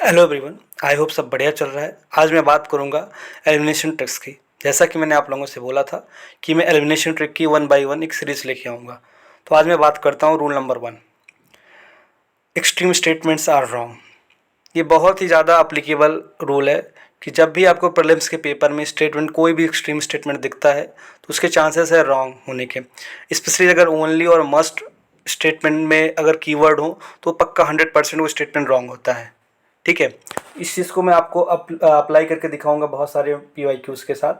Hello everyone, I hope सब बढ़िया चल रहा है। आज मैं बात करूंगा एलिमिनेशन ट्रिक्स की। जैसा कि मैंने आप लोगों से बोला था कि मैं एलिमिनेशन ट्रिक की 1 बाय 1 एक सीरीज़ लेके आऊँगा। तो आज मैं बात करता हूँ rule number 1, extreme statements are wrong. ये बहुत ही ज़्यादा अप्लीकेबल रूल है कि जब भी आपको प्रीलिम्स के पेपर में स्टेटमेंट, कोई भी एक्सट्रीम स्टेटमेंट दिखता है तो उसके चांसेस है रॉन्ग होने के। स्पेशली अगर ओनली और मस्ट स्टेटमेंट में अगर कीवर्ड हो तो पक्का 100% वो स्टेटमेंट रॉन्ग होता है। ठीक है, इस चीज़ को मैं आपको अप्लाई करके दिखाऊंगा बहुत सारे PYQs के साथ।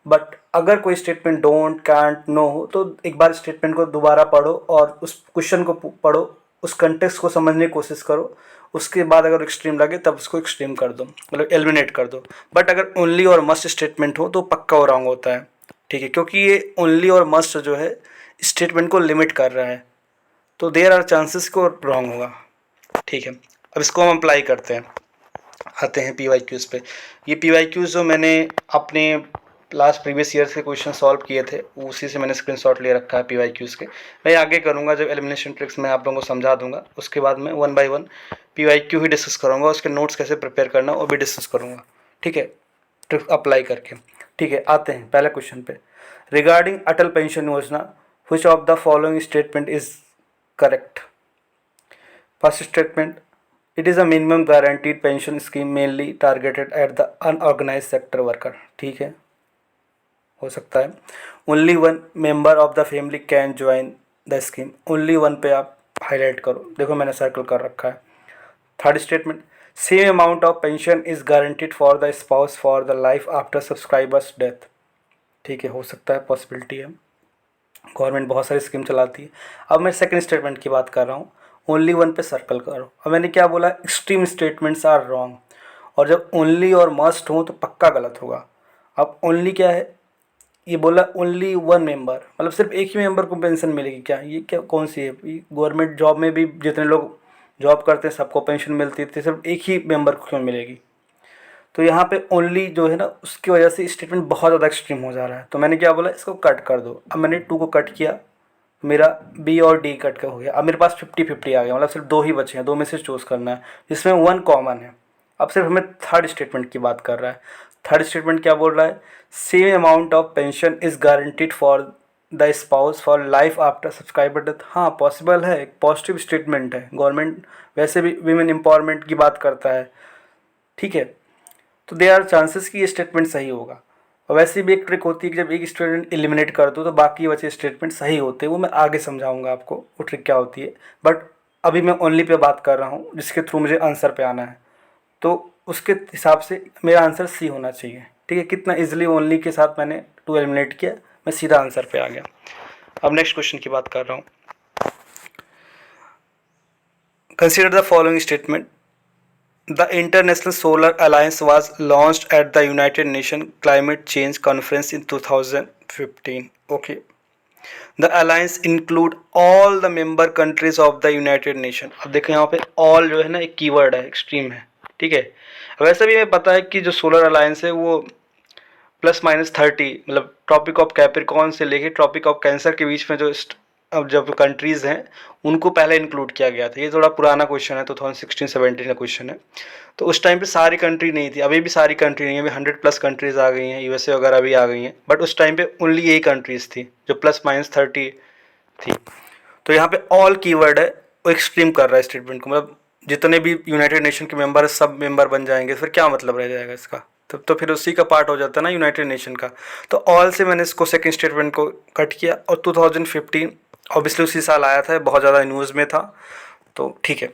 बट अगर कोई स्टेटमेंट डोंट, कैंट, नो हो तो एक बार स्टेटमेंट को दोबारा पढ़ो और उस क्वेश्चन को पढ़ो, उस कंटेक्स्ट को समझने की कोशिश करो। उसके बाद अगर एक्सट्रीम लगे तब उसको एक्सट्रीम कर दो, मतलब एलिमिनेट कर दो। बट अगर ओनली और मस्ट स्टेटमेंट हो तो पक्का वो रॉन्ग होता है। ठीक है, क्योंकि ये ओनली और मस्ट जो है स्टेटमेंट को लिमिट कर रहा है, तो देयर आर चांसेस को रॉन्ग होगा। ठीक है, अब इसको हम अप्लाई करते हैं, आते हैं PYQs पे। ये PYQs जो मैंने अपने लास्ट प्रीवियस ईयर से क्वेश्चन सॉल्व किए थे उसी से मैंने स्क्रीनशॉट ले रखा है PYQs के। मैं आगे करूँगा जब एलिमिनेशन ट्रिक्स मैं आप लोगों को समझा दूंगा, उसके बाद मैं 1 बाय 1 PYQ ही डिस्कस करूँगा, उसके नोट्स कैसे प्रिपेयर करना वो भी डिस्कस करूँगा। ठीक है, ट्रिक्स अप्लाई करके। ठीक है, आते हैं पहले क्वेश्चन पे। Regarding Atal pension Yojana, which of the following statement is correct? First statement, it is a minimum guaranteed pension scheme mainly targeted at the unorganized sector worker. ठीक है, हो सकता है। Only one member of the family can join the scheme, only one पे आप highlight करो, देखो मैंने सर्कल कर रखा है। Third statement, same amount of pension is guaranteed for the spouse for the life after subscribers death. ठीक है, हो सकता है, पॉसिबिलिटी है, गवर्नमेंट बहुत सारी स्कीम चलाती है। अब मैं सेकंड स्टेटमेंट की बात कर रहा हूँ, ओनली वन पे सर्कल करो। अब मैंने क्या बोला, एक्सट्रीम स्टेटमेंट्स आर रॉन्ग, और जब ओनली और मस्ट हो तो पक्का गलत होगा। अब ओनली क्या है, ये बोला ओनली वन मेंबर, मतलब सिर्फ एक ही मेंबर को पेंशन मिलेगी क्या? ये क्या, कौन सी है? गवर्नमेंट जॉब में भी जितने लोग जॉब करते हैं सबको पेंशन मिलती है, तो सिर्फ एक ही मेंबर को क्यों मिलेगी? तो यहाँ पे ओनली जो है ना, उसकी वजह से स्टेटमेंट बहुत ज़्यादा एक्सट्रीम हो जा रहा है। तो मैंने क्या बोला, इसको कट कर दो। अब मैंने 2 को कट किया, मेरा B और D कट का हो गया। अब मेरे पास 50-50 आ गया, मतलब सिर्फ 2 ही बचे हैं, 2 में से चूज़ करना है, जिसमें 1 कॉमन है। अब सिर्फ हमें थर्ड स्टेटमेंट की बात कर रहा है। थर्ड स्टेटमेंट क्या बोल रहा है, same amount of pension is guaranteed for the spouse for life after subscriber death. हाँ, पॉसिबल है, एक पॉजिटिव स्टेटमेंट है। गवर्नमेंट वैसे भी वीमेन एम्पावरमेंट की बात करता है। ठीक है, तो दे आर चांसेस कि ये स्टेटमेंट सही होगा। और वैसे भी एक ट्रिक होती है कि जब एक स्टेटमेंट एलिमिनेट कर दो तो बाकी बचे स्टेटमेंट सही होते हैं, वो मैं आगे समझाऊंगा आपको वो ट्रिक क्या होती है। बट अभी मैं ओनली पे बात कर रहा हूँ, जिसके थ्रू मुझे आंसर पे आना है, तो उसके हिसाब से मेरा आंसर सी होना चाहिए। ठीक है, कितना इजीली ओनली के साथ मैंने 2 एलिमिनेट किया, मैं सीधा आंसर पे आ गया। अब नेक्स्ट क्वेश्चन की बात कर रहा हूँ। Consider the following statement, The International Solar Alliance was launched at the United Nations Climate Change Conference in 2015. Okay. The alliance include all the member countries of the United Nations. अब देखो यहाँ पे all जो है ना एक keyword है, extreme है। ठीक है, वैसे भी हमें पता है कि जो सोलर अलायंस है वो +-30, मतलब ट्रॉपिक ऑफ कैप्रिकॉर्न से लेके ट्रॉपिक ऑफ कैंसर के बीच में जो अब जब कंट्रीज़ हैं उनको पहले इंक्लूड किया गया था। ये थोड़ा पुराना क्वेश्चन है, 2016-17 का क्वेश्चन है। तो उस टाइम पे सारी कंट्री नहीं थी, अभी भी सारी कंट्री नहीं है, अभी 100+ कंट्रीज़ आ गई हैं, USA वगैरह भी आ गई हैं। बट उस टाइम पे ओनली यही कंट्रीज़ थी जो +-30 थी। तो यहाँ पे ऑल कीवर्ड है, वो एक्सट्रीम कर रहा है स्टेटमेंट को, मतलब जितने भी यूनाइटेड नेशन के मेंबर है सब मेंबर बन जाएंगे, फिर क्या मतलब रह जाएगा इसका? तब तो फिर उसी का पार्ट हो जाता है ना यूनाइटेड नेशन का। तो ऑल से मैंने इसको सेकंड स्टेटमेंट को कट किया, और 2015 ऑब्वियसली उसी साल आया था, बहुत ज़्यादा न्यूज़ में था। तो ठीक है,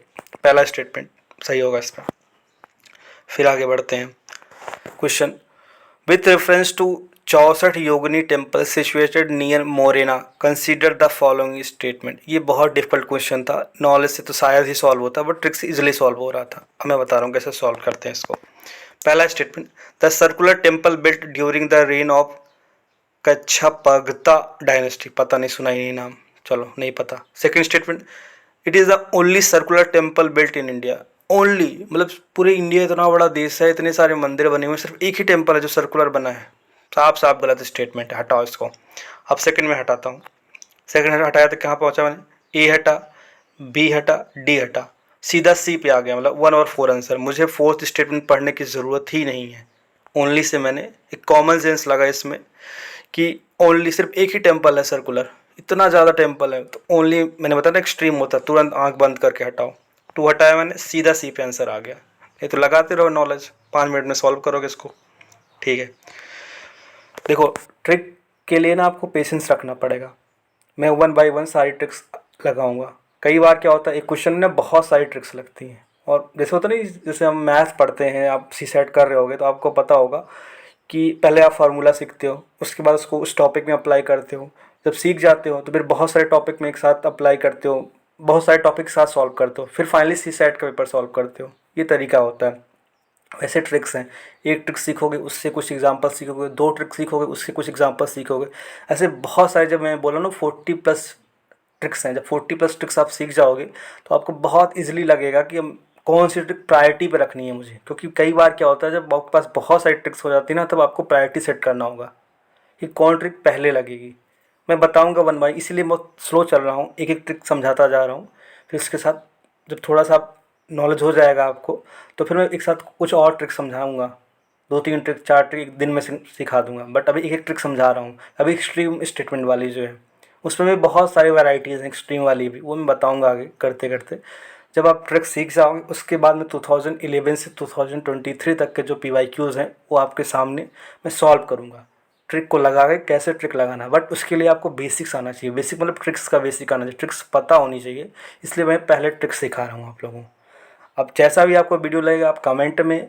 पहला स्टेटमेंट सही होगा इसका। फिर आगे बढ़ते हैं। Question, with reference to 64 Yogini temple situated near Morena, consider the following statement. ये बहुत डिफिकल्ट क्वेश्चन था, नॉलेज से तो शायद ही सॉल्व होता, बट ट्रिक से इजिली सॉल्व हो रहा था। अब मैं बता रहा हूँ कैसे सॉल्व करते हैं इसको। पहला statement, the circular temple built during the reign of Kachchhapaghata dynasty. पता नहीं, सुना ही नहीं नाम, चलो नहीं पता। Second statement, it is the only circular temple built in India. Only मतलब पूरे इंडिया इतना बड़ा देश है, इतने सारे मंदिर बने हुए हैं, सिर्फ एक ही टेम्पल है जो सर्कुलर बना है। साफ साफ गलत स्टेटमेंट है, हटाओ इसको। अब सेकंड में हटाता हूँ। सेकंड हटाया तो कहाँ पहुँचा मैंने, ए हटा, बी हटा, डी हटा। सीधा सी पे आ गया, मतलब 1 और 4 आंसर। मुझे फोर्थ स्टेटमेंट पढ़ने की ज़रूरत ही नहीं है। ओनली से मैंने एक कॉमन सेंस लगा इसमें कि ओनली सिर्फ एक ही टेम्पल है सर्कुलर, इतना ज़्यादा टेम्पल है तो ओनली, मैंने बताया ना एक्सट्रीम होता है, तुरंत आंख बंद करके हटाओ। टू हटाया मैंने, सीधा सी पे आंसर आ गया। ये तो लगाते रहो नॉलेज, 5 मिनट में सॉल्व करोगे इसको। ठीक है, देखो ट्रिक के लिए ना आपको पेशेंस रखना पड़ेगा। मैं 1 बाय 1 सारी ट्रिक्स लगाऊंगा। कई बार क्या होता है, एक क्वेश्चन में बहुत सारी ट्रिक्स लगती हैं, और जैसे होता है ना, जैसे हम मैथ्स पढ़ते हैं, आप सी सेट कर रहे होगे तो आपको पता होगा कि पहले आप फार्मूला सीखते हो, उसके बाद उसको उस टॉपिक में अप्लाई करते हो। जब सीख जाते हो तो फिर बहुत सारे टॉपिक में एक साथ अप्लाई करते हो, बहुत सारे टॉपिक के साथ सॉल्व करते हो, फिर फाइनली सी सेट का पेपर सॉल्व करते हो। ये तरीका होता है। वैसे ट्रिक्स हैं, एक ट्रिक सीखोगे उससे कुछ एग्जांपल सीखोगे, 2 ट्रिक सीखोगे उससे कुछ एग्जांपल सीखोगे, ऐसे बहुत सारे। जब मैं बोला ना 40+ ट्रिक्स हैं, जब 40+ ट्रिक्स आप सीख जाओगे तो आपको बहुत इजीली लगेगा कि हम कौन सी ट्रिक प्रायोरिटी पे रखनी है मुझे। क्योंकि कई बार क्या होता है, जब आपके पास बहुत सारी ट्रिक्स हो जाती है ना, तब आपको प्रायोरिटी सेट करना होगा कि कौन ट्रिक पहले लगेगी। मैं बताऊंगा 1 बाय, इसीलिए बहुत स्लो चल रहा हूँ, एक एक ट्रिक समझाता जा रहा हूँ। फिर उसके साथ जब थोड़ा सा नॉलेज हो जाएगा आपको, तो फिर मैं एक साथ कुछ और ट्रिक समझाऊंगा, 2-3 ट्रिक 4 ट्रिक एक दिन में सिखा दूंगा। बट अभी एक एक ट्रिक समझा रहा हूँ। अभी एक्सट्रीम स्टेटमेंट वाली जो है, उसमें भी बहुत सारी वैराइटीज़ हैं एक्सट्रीम वाली भी, वो मैं बताऊंगा आगे करते करते। जब आप ट्रिक सीख जाओगे उसके बाद में 2011 से 2023 तक के जो PYQs हैं वो आपके सामने मैं सॉल्व करूँगा, ट्रिक को लगा के कैसे ट्रिक लगाना है। बट उसके लिए आपको बेसिक्स आना चाहिए, बेसिक मतलब ट्रिक्स का बेसिक आना चाहिए, ट्रिक्स पता होनी चाहिए। इसलिए मैं पहले ट्रिक्स सिखा रहा हूँ आप लोगों को। अब जैसा भी आपको वीडियो लगेगा आप कमेंट में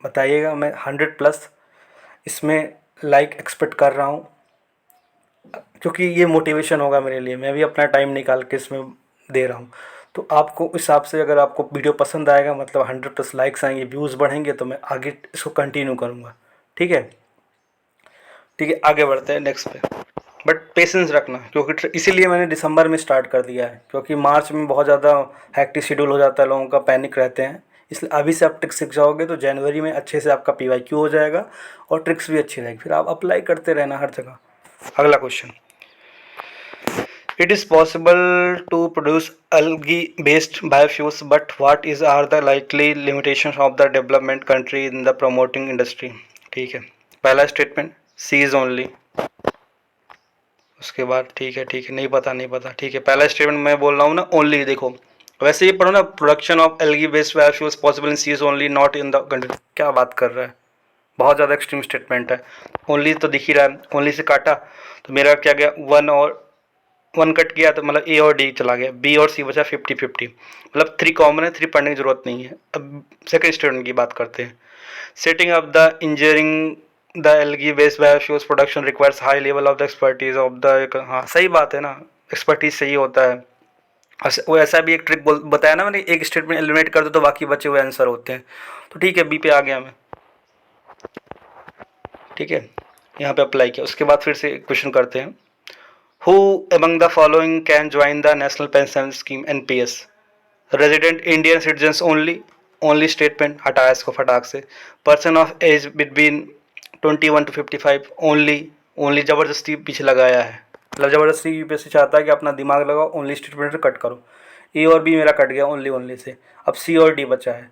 बताइएगा। मैं 100+ इसमें लाइक एक्सपेक्ट कर रहा हूँ, क्योंकि ये मोटिवेशन होगा मेरे लिए, मैं भी अपना टाइम निकाल के इसमें दे रहा हूँ। तो आपको इस हिसाब से अगर आपको वीडियो पसंद आएगा, मतलब 100+ लाइक्स आएंगे, व्यूज़ बढ़ेंगे, तो मैं आगे इसको कंटिन्यू करूँगा। ठीक है, ठीक है, आगे बढ़ते हैं नेक्स्ट पे। बट पेशेंस रखना, क्योंकि इसीलिए मैंने दिसंबर में स्टार्ट कर दिया है, क्योंकि मार्च में बहुत ज़्यादा हैक्टिक शेड्यूल हो जाता है, लोगों का पैनिक रहते हैं। इसलिए अभी से आप ट्रिक्स सीख जाओगे तो जनवरी में अच्छे से आपका PYQ हो जाएगा और ट्रिक्स भी अच्छी रहेगी, फिर आप अप्लाई करते रहना हर जगह। अगला question, it is possible to produce algae based biofuels, but what is are the likely limitations of the development country in the promoting industry। ठीक है, पहला स्टेटमेंट सी इज़ ओनली, उसके बाद ठीक है, ठीक है, नहीं पता नहीं पता, ठीक है। पहला स्टेटमेंट मैं बोल रहा हूँ ना ओनली, देखो वैसे ही पढ़ो ना, production of algae based biofuels possible in seas only not in the country. क्या बात कर रहा है, बहुत ज़्यादा एक्सट्रीम स्टेटमेंट है। ओनली तो दिख ही रहा है, ओनली से काटा तो मेरा क्या गया, 1 और 1 कट गया, तो मतलब A और D चला गया, B और C बचा 50-50, मतलब 3 कॉमन है, 3 पढ़ने की जरूरत नहीं है। अब सेकंड स्टेटमेंट की बात करते हैं, setting up the engineering the algae based biofuels production requires high level of the expertise of the, हाँ सही बात है ना, एक्सपर्टीज सही होता है। वो ऐसा भी एक ट्रिक बताया ना मैंने, एक स्टेटमेंट एलिमिनेट कर दो तो बाकी बचे हुए आंसर होते हैं। तो ठीक है, बी पे आ गया मैं, ठीक है, यहाँ पे अप्लाई किया। उसके बाद फिर से क्वेश्चन करते हैं, who among the following can join the national pension scheme NPS, resident Indian citizens only, only statement हटाया इसको फटाक से। Person of age between 21 to 55 only, only ज़बरदस्ती पीछे लगाया है, मतलब ज़बरदस्ती यूपीएससी चाहता है कि अपना दिमाग लगाओ, ओनली स्टेटमेंट कट करो। ए और बी मेरा कट गया ओनली ओनली से, अब सी और डी बचा है।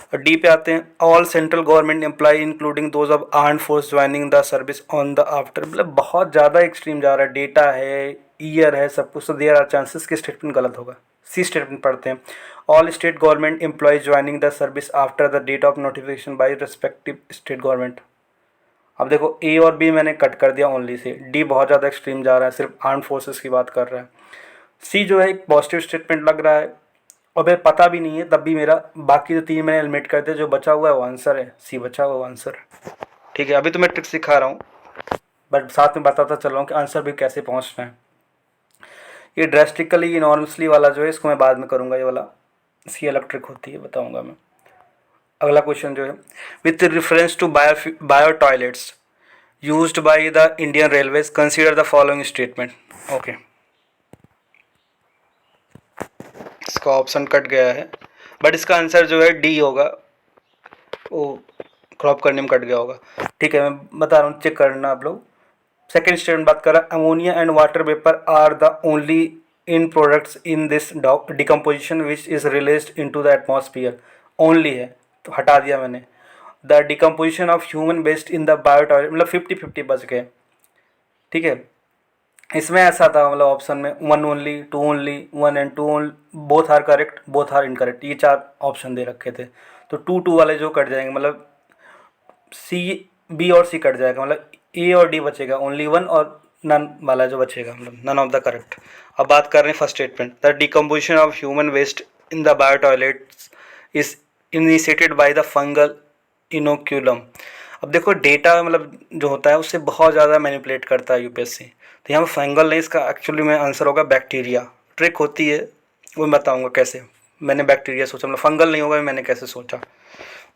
और डी पे आते हैं, all central government employ including those of arm force joining the service on the after, मतलब बहुत ज़्यादा एक्सट्रीम जा रहा है, डेटा है, ईयर है, सब कुछ। तो देयर आर चांसेस कि स्टेटमेंट गलत होगा। सी स्टेटमेंट पढ़ते हैं, all state government employees joining the service after the date of notification by respective state government. अब देखो ए और बी मैंने कट कर दिया ओनली से, डी बहुत ज़्यादा एक्सट्रीम जा रहा है, सिर्फ आर्म फोर्सेस की बात कर रहा है। सी जो है एक पॉजिटिव स्टेटमेंट लग रहा है, और मैं पता भी नहीं है तब भी मेरा बाकी जो 3 मैंने एलिमिनेट कर दिया, जो बचा हुआ है वो आंसर है, सी बचा हुआ आंसर। ठीक है, अभी तो मैं ट्रिक सिखा रहा हूँ, बट साथ में बताता चल रहा हूँ कि आंसर भी कैसे पहुँचना है। ये ड्रेस्टिकली इनॉर्मसली वाला जो है इसको मैं बाद में करूँगा, ये वाला सी अलग ट्रिक होती है, बताऊँगा मैं। अगला क्वेश्चन जो है, with reference to bio toilets used by the Indian railways consider the following statement. Okay, इसका ऑप्शन कट गया है, बट इसका आंसर जो है डी होगा, वो क्रॉप करने में कट गया होगा। ठीक है, मैं बता रहा हूँ, चेक करना आप लोग। सेकेंड स्टेटमेंट बात कर रहा है, ammonia and water vapour are the only in products in this decomposition which is released into the atmosphere only है, तो हटा दिया मैंने। The decomposition of human waste in the biotoilet, मतलब 50-50 बच गए, ठीक है। इसमें ऐसा था, मतलब ऑप्शन में 1 only, 2 only, 1 and 2 only, both are correct, both are incorrect, ये 4 ऑप्शन दे रखे थे। तो 2-2 वाले जो कट जाएंगे, मतलब सी, बी और सी कट जाएगा, मतलब ए और डी बचेगा, ओनली 1 और नन वाला जो बचेगा, मतलब नन ऑफ द करेक्ट। अब बात कर रहे हैं first statement, the decomposition of human waste in the bio toilets is initiated by the fungal inoculum. अब देखो डेटा मतलब जो होता है उससे बहुत ज़्यादा मैनिपुलेट करता है यूपीएससी, तो यहाँ पर फंगल नहीं, इसका एक्चुअली में आंसर होगा बैक्टीरिया। ट्रिक होती है, वो मैं बताऊँगा कैसे। मैंने बैक्टीरिया सोचा, मतलब फंगल नहीं होगा, मैंने कैसे सोचा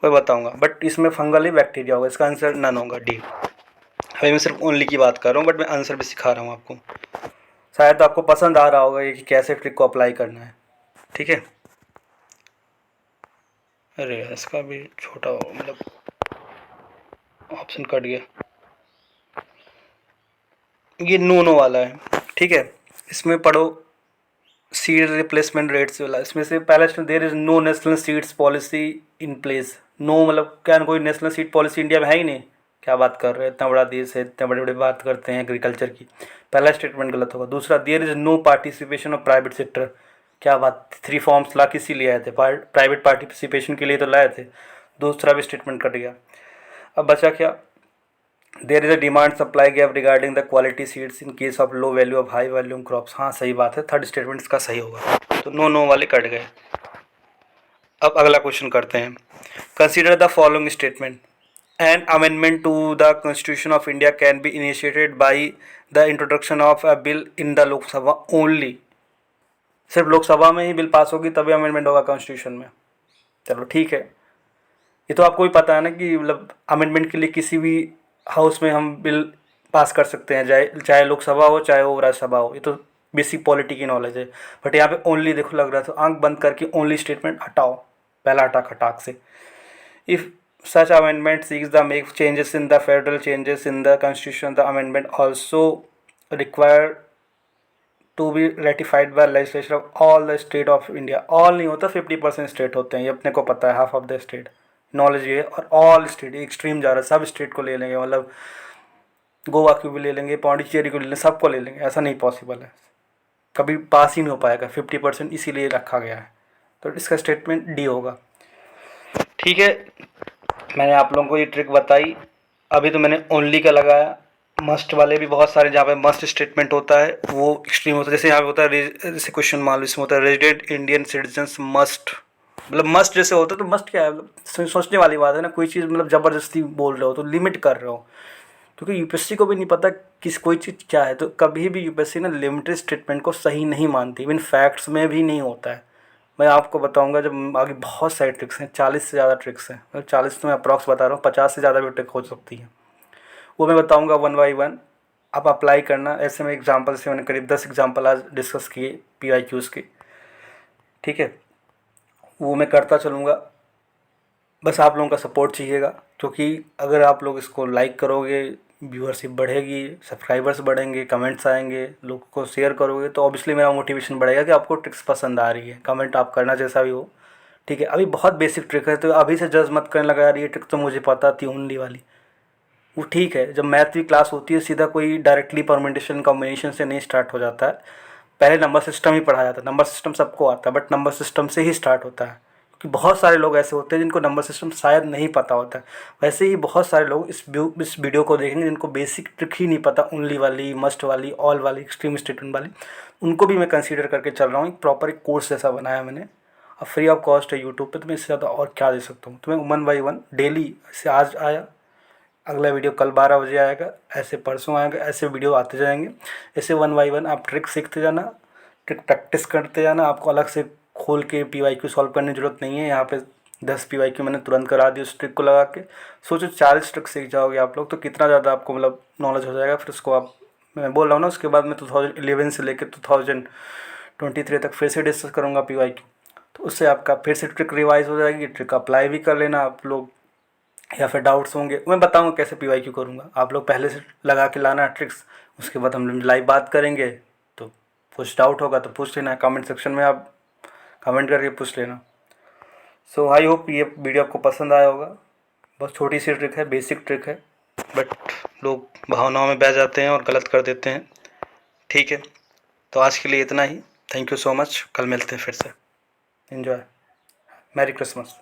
वो बताऊँगा, बट इसमें फंगल ही बैक्टीरिया होगा, इसका आंसर नन होगा, डी। अभी मैं सिर्फ ओनली की बात कर रहा हूँ, बट मैं आंसर भी सिखा रहा हूँ आपको। शायद आपको पसंद आ रहा होगा ये कि कैसे ट्रिक को अप्लाई करना है, ठीक है। अरे यार, इसका भी छोटा हो, मतलब ऑप्शन कट गया, ये नो नो वाला है, ठीक है। इसमें पढ़ो सीड रिप्लेसमेंट रेट्स वाला, इसमें से पहला statement, there is no national seeds policy in place. No मतलब क्या, कोई नेशनल सीड पॉलिसी इंडिया में है ही नहीं, क्या बात कर रहे हैं, इतना बड़ा देश है, इतने बड़े बड़े बात करते हैं एग्रीकल्चर की। पहला स्टेटमेंट गलत होगा। दूसरा, there is no participation of private sector, क्या बात, 3 फॉर्म्स ला किसी लिए आए थे, प्राइवेट पार्टिसिपेशन के लिए तो लाए थे, दूसरा भी स्टेटमेंट कट गया। अब बचा क्या, there is a demand supply gap regarding the quality seeds in case of low value of high volume crops, हाँ सही बात है, थर्ड स्टेटमेंट इसका सही होगा, तो नो नो वाले कट गए। अब अगला क्वेश्चन करते हैं, consider the following statement, an amendment to the constitution of India can be initiated by the introduction of a bill in the Lok Sabha only. सिर्फ लोकसभा में ही बिल पास होगी तभी अमेंडमेंट होगा कॉन्स्टिट्यूशन में, चलो ठीक है। ये तो आपको भी पता है ना कि मतलब अमेंडमेंट के लिए किसी भी हाउस में हम बिल पास कर सकते हैं, चाहे चाहे लोकसभा हो चाहे वो राज्यसभा हो, ये तो बेसिक पॉलिटी की नॉलेज है। बट यहाँ पे ओनली देखो लग रहा था, आंख बंद करके ओनली स्टेटमेंट हटाओ, पहला हटा खटाक से। If such amendment seeks the make changes in the federal changes in the constitution, the amendment also require to be ratified by legislature of all the state of India. All नहीं होता, 50% state होते हैं, ये अपने को पता है, half of the state, knowledge ये है। और ऑल स्टेट, एक्सट्रीम जा रहा है, सब स्टेट को ले लेंगे, मतलब गोवा को भी ले लेंगे, पौंडीचेरी को ले लेंगे, सबको ले लेंगे, ऐसा नहीं पॉसिबल है, कभी पास ही नहीं हो पाएगा 50%, इसीलिए रखा गया है। तो इसका स्टेटमेंट डी होगा, ठीक है। मैंने आप लोगों को ये ट्रिक बताई, अभी तो मैंने ओनली का लगाया। मस्ट वाले भी बहुत सारे, जहाँ पे मस्ट स्टेटमेंट होता है वो एक्सट्रीम होता है, जैसे यहाँ पे होता है, जैसे क्वेश्चन मान लो इसमें होता है रेजिडेंट इंडियन सिटीजन्स मस्ट, मतलब मस्ट जैसे होता है, तो मस्ट क्या है, मतलब सोचने वाली बात है ना, कोई चीज़ मतलब ज़बरदस्ती बोल रहे हो तो लिमिट कर रहे हो, क्योंकि यूपीएससी को भी नहीं पता किस कोई चीज़ क्या है, तो कभी भी यूपीएससी ना लिमिटेड स्टेटमेंट को सही नहीं मानती, इवन फैक्ट्स में भी नहीं होता है। मैं आपको बताऊंगा जब आगे, बहुत सारी ट्रिक्स हैं, 40 से ज़्यादा ट्रिक्स हैं, मतलब 40 तो मैं अप्रॉक्स बता रहा हूँ, 50 से ज़्यादा भी ट्रिक हो सकती है, वो मैं बताऊंगा 1 बाई 1, आप अप्लाई करना। ऐसे में एग्जाम्पल से मैंने करीब 10 एग्जाम्पल आज डिस्कस किए PYQs के, ठीक है, वो मैं करता चलूँगा। बस आप लोगों का सपोर्ट चाहिएगा, क्योंकि अगर आप लोग इसको लाइक करोगे व्यूअरशिप बढ़ेगी, सब्सक्राइबर्स बढ़ेंगे, कमेंट्स आएंगे, लोगों को शेयर करोगे तो ऑब्वियसली मेरा मोटिवेशन बढ़ेगा कि आपको ट्रिक्स पसंद आ रही है। कमेंट आप करना जैसा भी हो, ठीक है। अभी बहुत बेसिक ट्रिक है, तो अभी से जज मत करने लगा यार ये ट्रिक तो मुझे पता थी ओनली वाली, वो ठीक है। जब मैथ की क्लास होती है सीधा कोई डायरेक्टली परम्यूटेशन कॉम्बिनेशन से नहीं स्टार्ट हो जाता है, पहले नंबर सिस्टम ही पढ़ाया जाता है। नंबर सिस्टम सबको आता है, बट नंबर सिस्टम से ही स्टार्ट होता है, क्योंकि बहुत सारे लोग ऐसे होते हैं जिनको नंबर सिस्टम शायद नहीं पता होता है। वैसे ही बहुत सारे लोग इस वीडियो को देखेंगे जिनको बेसिक ट्रिक ही नहीं पता, ओनली वाली, मस्ट वाली, ऑल वाली, एक्सट्रीम स्टेटमेंट वाली, उनको भी मैं कंसीडर करके चल रहा हूँ। एक प्रॉपर एक कोर्स जैसा बनाया मैंने, अब फ्री ऑफ कॉस्ट है यूट्यूब पे, तो मैं इससे ज़्यादा और क्या दे सकता हूँ। तो मैं 1 बाई 1 डेली, ऐसे आज आया, अगला वीडियो कल 12 बजे आएगा, ऐसे परसों आएगा, ऐसे वीडियो आते जाएंगे। ऐसे 1 बाई 1 आप ट्रिक सीखते जाना, ट्रिक प्रैक्टिस करते जाना। आपको अलग से खोल के PYQ सॉल्व करने की ज़रूरत नहीं है, यहाँ पे 10 PYQ मैंने तुरंत करा दी उस ट्रिक को लगा के। सोचो 40 ट्रिक सीख जाओगे आप लोग, तो कितना ज़्यादा आपको मतलब नॉलेज हो जाएगा। फिर उसको आप, मैं बोल रहा हूँ ना, उसके बाद मैं 2011 से लेकर 2023 तक फिर से डिस्कस करूँगा PYQ, तो उससे आपका फिर से ट्रिक रिवाइज हो जाएगी। ट्रिक अप्लाई भी कर लेना आप लोग, या फिर डाउट्स होंगे मैं बताऊंगा कैसे PYQ करूँगा, आप लोग पहले से लगा के लाना ट्रिक्स, उसके बाद हम लाइव बात करेंगे। तो कुछ डाउट होगा तो पूछ लेना, कमेंट सेक्शन में आप कमेंट करके पूछ लेना। सो आई होप ये वीडियो आपको पसंद आया होगा। बहुत छोटी सी ट्रिक है, बेसिक ट्रिक है, बट लोग भावनाओं में बह जाते हैं और गलत कर देते हैं। ठीक है, तो आज के लिए इतना ही। Thank you so much. कल मिलते हैं फिर से। एंजॉय। Merry Christmas.